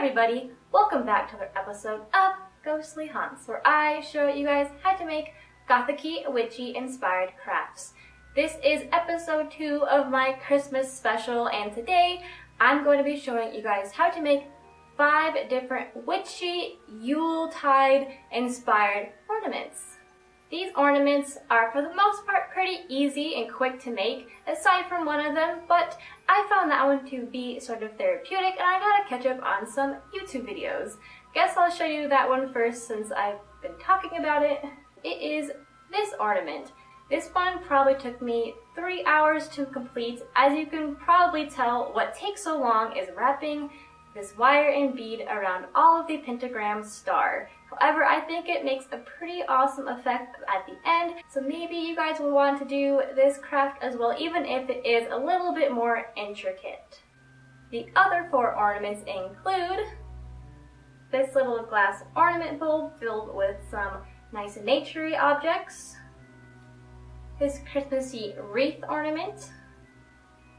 everybody, welcome back to another episode of Ghostly Haunts, where I show you guys how to make gothic-y, witchy inspired crafts. This is episode 2 of my Christmas special, and today I'm going to be showing you guys how to make 5 different witchy Yuletide inspired ornaments. These ornaments are for the most part pretty easy and quick to make, aside from one of them, but I found that one to be sort of therapeutic and I gotta catch up on some YouTube videos. Guess I'll show you that one first since I've been talking about it. It is this ornament. This one probably took me 3 hours to complete. As you can probably tell, what takes so long is wrapping this wire and bead around all of the pentagram star. However, I think it makes a pretty awesome effect at the end, so maybe you guys will want to do this craft as well, even if it is a little bit more intricate. The other 4 ornaments include this little glass ornament bowl filled with some nice naturey objects, this Christmassy wreath ornament,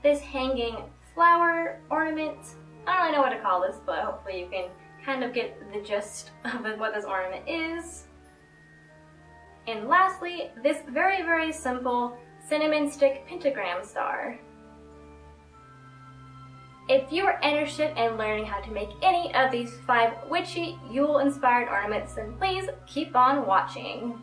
this hanging flower ornament. I don't really know what to call this, but hopefully you can kind of get the gist of what this ornament is. And lastly, this very, very simple cinnamon stick pentagram star. If you are interested in learning how to make any of these 5 witchy Yule-inspired ornaments, then please keep on watching.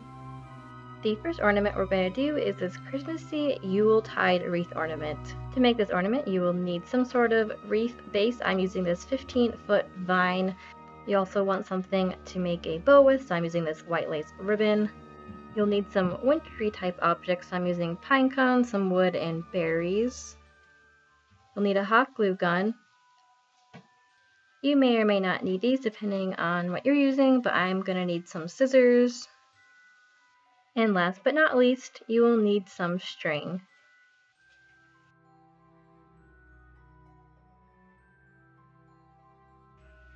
The first ornament we're going to do is this Christmassy Yuletide wreath ornament. To make this ornament, you will need some sort of wreath base. I'm using this 15-foot vine. You also want something to make a bow with, so I'm using this white lace ribbon. You'll need some wintry type objects. I'm using pine cones, some wood, and berries. You'll need a hot glue gun. You may or may not need these depending on what you're using, but I'm going to need some scissors. And last but not least, you will need some string.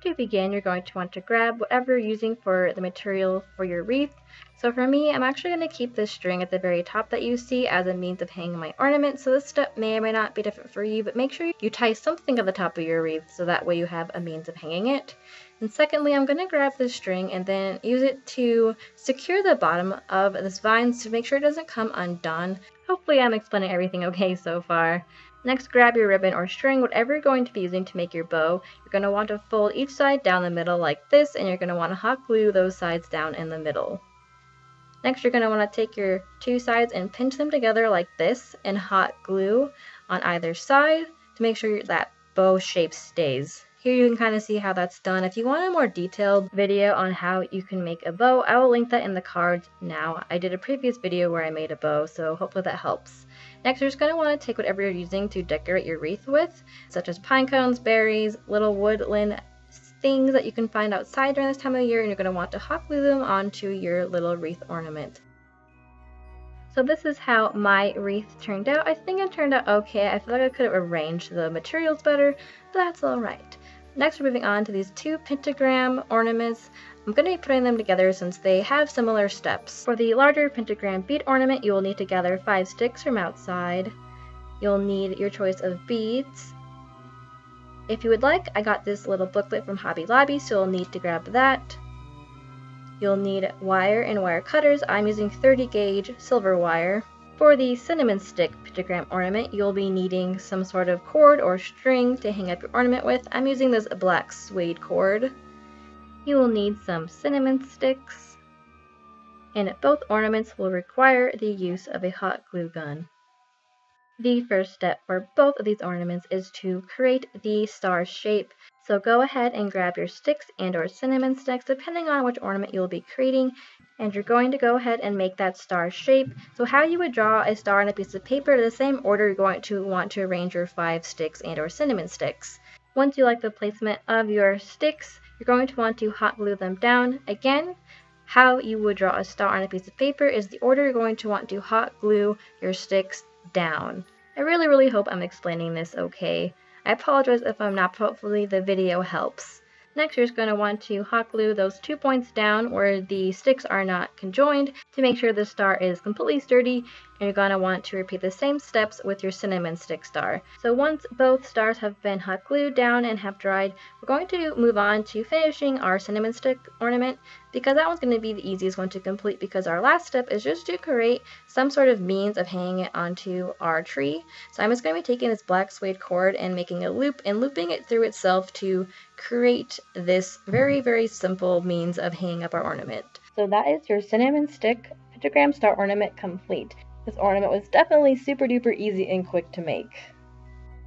To begin, you're going to want to grab whatever you're using for the material for your wreath. So for me, I'm actually going to keep this string at the very top that you see as a means of hanging my ornament. So this step may or may not be different for you, but make sure you tie something at the top of your wreath so that way you have a means of hanging it. And secondly, I'm going to grab this string and then use it to secure the bottom of this vine to make sure it doesn't come undone. Hopefully I'm explaining everything okay so far. Next, grab your ribbon or string, whatever you're going to be using to make your bow. You're going to want to fold each side down the middle like this, and you're going to want to hot glue those sides down in the middle. Next, you're going to want to take your 2 sides and pinch them together like this and hot glue on either side to make sure that bow shape stays. Here you can kind of see how that's done. If you want a more detailed video on how you can make a bow, I will link that in the cards now. I did a previous video where I made a bow, so hopefully that helps. Next, you're just going to want to take whatever you're using to decorate your wreath with, such as pine cones, berries, little woodland things that you can find outside during this time of the year, and you're going to want to hot glue them onto your little wreath ornament. So this is how my wreath turned out. I think it turned out okay. I feel like I could have arranged the materials better, but that's alright. Next, we're moving on to these 2 pentagram ornaments. I'm going to be putting them together since they have similar steps. For the larger pentagram bead ornament, you will need to gather 5 sticks from outside. You'll need your choice of beads. If you would like, I got this little booklet from Hobby Lobby, so you'll need to grab that. You'll need wire and wire cutters. I'm using 30 gauge silver wire. For the cinnamon stick pictogram ornament, you'll be needing some sort of cord or string to hang up your ornament with. I'm using this black suede cord. You will need some cinnamon sticks, and both ornaments will require the use of a hot glue gun. The first step for both of these ornaments is to create the star shape. So go ahead and grab your sticks and or cinnamon sticks depending on which ornament you'll be creating, and you're going to go ahead and make that star shape. So how you would draw a star on a piece of paper, the same order you're going to want to arrange your 5 sticks and or cinnamon sticks. Once you like the placement of your sticks, you're going to want to hot glue them down. Again, how you would draw a star on a piece of paper is the order you're going to want to hot glue your sticks down. I really hope I'm explaining this okay. I apologize if I'm not, hopefully the video helps. Next, you're just going to want to hot glue those 2 points down where the sticks are not conjoined to make sure the star is completely sturdy And you're going to want to repeat the same steps with your cinnamon stick star. So once both stars have been hot glued down and have dried, we're going to move on to finishing our cinnamon stick ornament, because that one's going to be the easiest one to complete, because our last step is just to create some sort of means of hanging it onto our tree. So I'm just going to be taking this black suede cord and making a loop and looping it through itself to create this very, very simple means of hanging up our ornament. So that is your cinnamon stick pentagram star ornament complete. This ornament was definitely super duper easy and quick to make.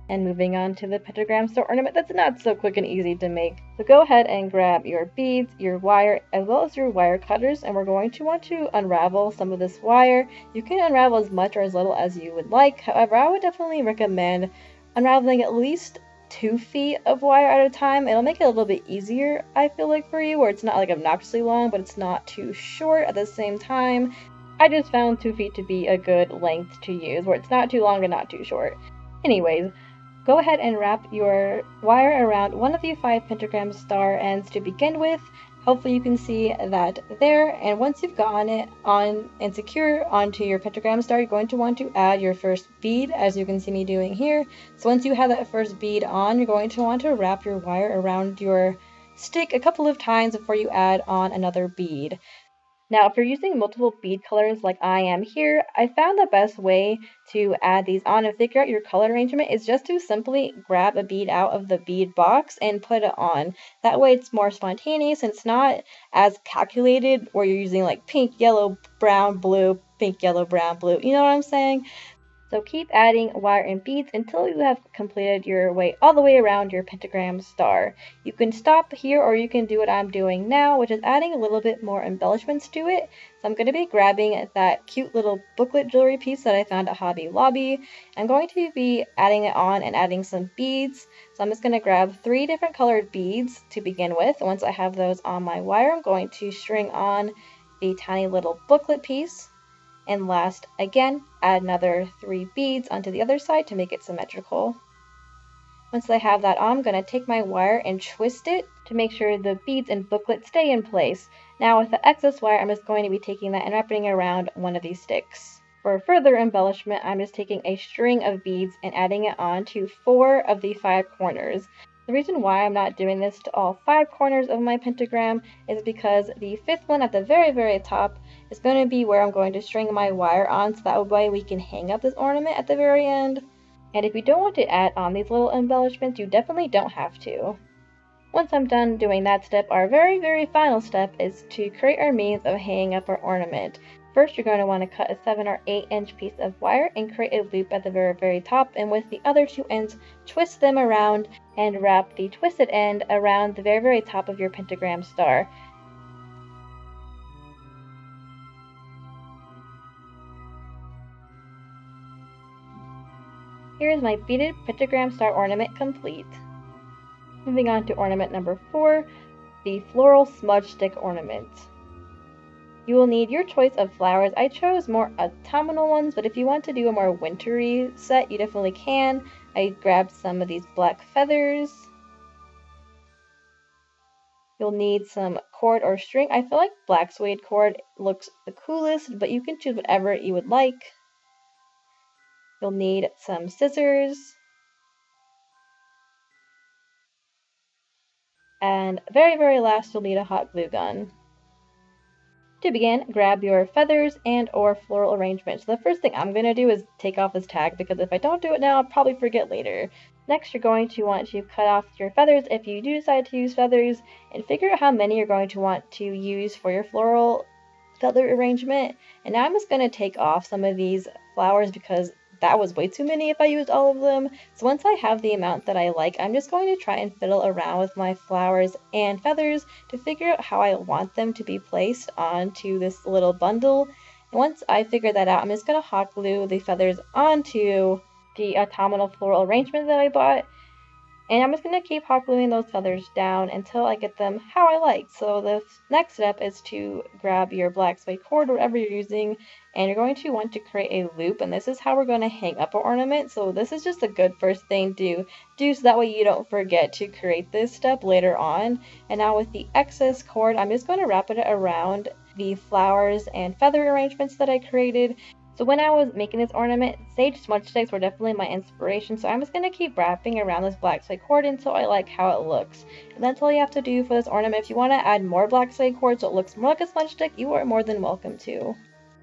And moving on to the pentagram star ornament that's not so quick and easy to make. So go ahead and grab your beads, your wire, as well as your wire cutters, and we're going to want to unravel some of this wire. You can unravel as much or as little as you would like. However, I would definitely recommend unraveling at least 2 feet of wire at a time. It'll make it a little bit easier, I feel like, for you, where it's not like obnoxiously long, but it's not too short at the same time. I just found 2 feet to be a good length to use, where it's not too long and not too short. Anyways, go ahead and wrap your wire around one of the 5 pentagram star ends to begin with. Hopefully you can see that there, and once you've gotten it on and secure onto your pentagram star, you're going to want to add your first bead, as you can see me doing here. So once you have that first bead on, you're going to want to wrap your wire around your stick a couple of times before you add on another bead. Now, if you're using multiple bead colors like I am here, I found the best way to add these on and figure out your color arrangement is just to simply grab a bead out of the bead box and put it on. That way it's more spontaneous and it's not as calculated where you're using like pink, yellow, brown, blue, pink, yellow, brown, blue. You know what I'm saying? So keep adding wire and beads until you have completed your way all the way around your pentagram star. You can stop here or you can do what I'm doing now, which is adding a little bit more embellishments to it. So I'm going to be grabbing that cute little booklet jewelry piece that I found at Hobby Lobby. I'm going to be adding it on and adding some beads. So I'm just going to grab 3 different colored beads to begin with. Once I have those on my wire, I'm going to string on the tiny little booklet piece. And last, again, add another 3 beads onto the other side to make it symmetrical. Once I have that on, I'm going to take my wire and twist it to make sure the beads and booklet stay in place. Now with the excess wire, I'm just going to be taking that and wrapping it around one of these sticks. For further embellishment, I'm just taking a string of beads and adding it on to 4 of the 5 corners. The reason why I'm not doing this to all 5 corners of my pentagram is because the 5th one at the very, very top is going to be where I'm going to string my wire on, so that way we can hang up this ornament at the very end. And if you don't want to add on these little embellishments, you definitely don't have to. Once I'm done doing that step, our very, very final step is to create our means of hanging up our ornament. First, you're going to want to cut a 7 or 8 inch piece of wire and create a loop at the very, very top, and with the other 2 ends, twist them around and wrap the twisted end around the very, very top of your pentagram star. Here is my beaded pentagram star ornament complete. Moving on to ornament number 4, the floral smudge stick ornament. You will need your choice of flowers. I chose more autumnal ones, but if you want to do a more wintry set, you definitely can. I grabbed some of these black feathers. You'll need some cord or string. I feel like black suede cord looks the coolest, but you can choose whatever you would like. You'll need some scissors. And very, very last, you'll need a hot glue gun. To begin, grab your feathers and or floral arrangement. So the first thing I'm going to do is take off this tag, because if I don't do it now, I'll probably forget later. Next, you're going to want to cut off your feathers if you do decide to use feathers, and figure out how many you're going to want to use for your floral feather arrangement. And now I'm just going to take off some of these flowers because that was way too many if I used all of them. So once I have the amount that I like, I'm just going to try and fiddle around with my flowers and feathers to figure out how I want them to be placed onto this little bundle. And once I figure that out, I'm just going to hot glue the feathers onto the autumnal floral arrangement that I bought. And I'm just going to keep hot gluing those feathers down until I get them how I like. So the next step is to grab your black suede cord, whatever you're using, and you're going to want to create a loop. And this is how we're going to hang up our ornament. So this is just a good first thing to do, so that way you don't forget to create this step later on. And now with the excess cord, I'm just going to wrap it around the flowers and feather arrangements that I created. So when I was making this ornament, sage smudge sticks were definitely my inspiration, so I'm just going to keep wrapping around this black suede cord until I like how it looks. And that's all you have to do for this ornament. If you want to add more black suede cord so it looks more like a smudge stick, you are more than welcome to.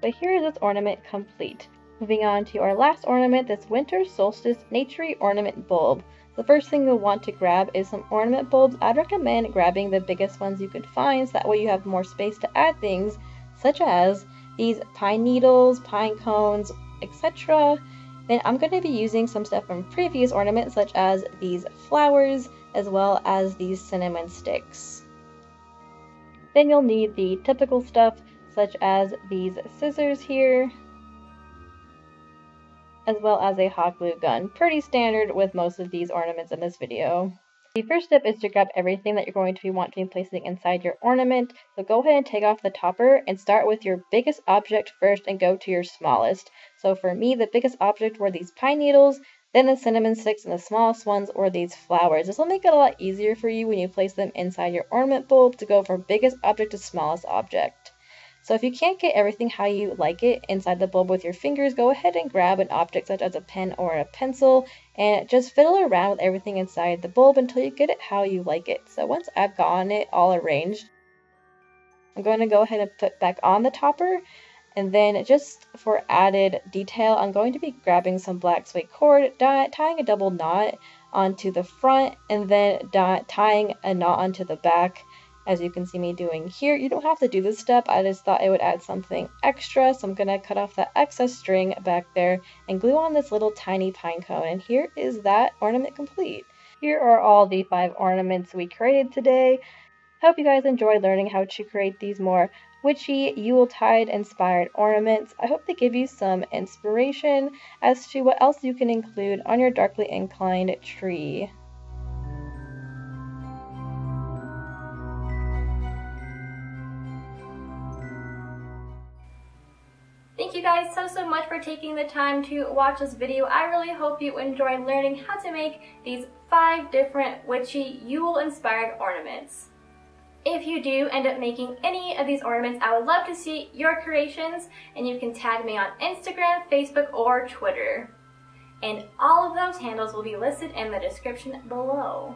But here is this ornament complete. Moving on to our last ornament, this winter solstice Naturey ornament bulb. The first thing you'll want to grab is some ornament bulbs. I'd recommend grabbing the biggest ones you could find so that way you have more space to add things such as these pine needles, pine cones, etc. Then I'm going to be using some stuff from previous ornaments such as these flowers as well as these cinnamon sticks. Then you'll need the typical stuff such as these scissors here, as well as a hot glue gun. Pretty standard with most of these ornaments in this video. The first step is to grab everything that you're going to want to be placing inside your ornament. So go ahead and take off the topper and start with your biggest object first and go to your smallest. So for me, the biggest object were these pine needles, then the cinnamon sticks, and the smallest ones were these flowers. This will make it a lot easier for you when you place them inside your ornament bulb to go from biggest object to smallest object. So if you can't get everything how you like it inside the bulb with your fingers, go ahead and grab an object such as a pen or a pencil and just fiddle around with everything inside the bulb until you get it how you like it. So once I've gotten it all arranged, I'm going to go ahead and put back on the topper. And then just for added detail, I'm going to be grabbing some black suede cord, tying a double knot onto the front, and then tying a knot onto the back. As you can see me doing here. You don't have to do this step, I just thought it would add something extra, so I'm going to cut off the excess string back there and glue on this little tiny pine cone, and here is that ornament complete. Here are all the 5 ornaments we created today. Hope you guys enjoyed learning how to create these more witchy, Yuletide inspired ornaments. I hope they give you some inspiration as to what else you can include on your darkly inclined tree. Thank you guys so much for taking the time to watch this video. I really hope you enjoyed learning how to make these 5 different witchy Yule inspired ornaments. If you do end up making any of these ornaments, I would love to see your creations, and you can tag me on Instagram, Facebook, or Twitter. And all of those handles will be listed in the description below.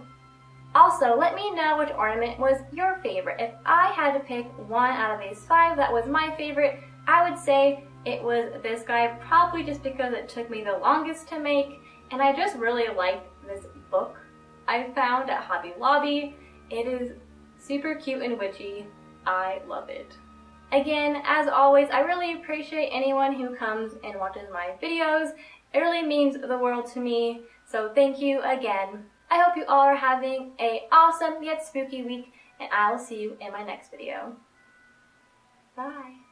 Also, let me know which ornament was your favorite. If I had to pick one out of these 5 that was my favorite, I would say it was this guy, probably just because it took me the longest to make, and I just really liked this book I found at Hobby Lobby. It is super cute and witchy. I love it. Again, as always, I really appreciate anyone who comes and watches my videos. It really means the world to me, so thank you again. I hope you all are having an awesome yet spooky week, and I will see you in my next video. Bye.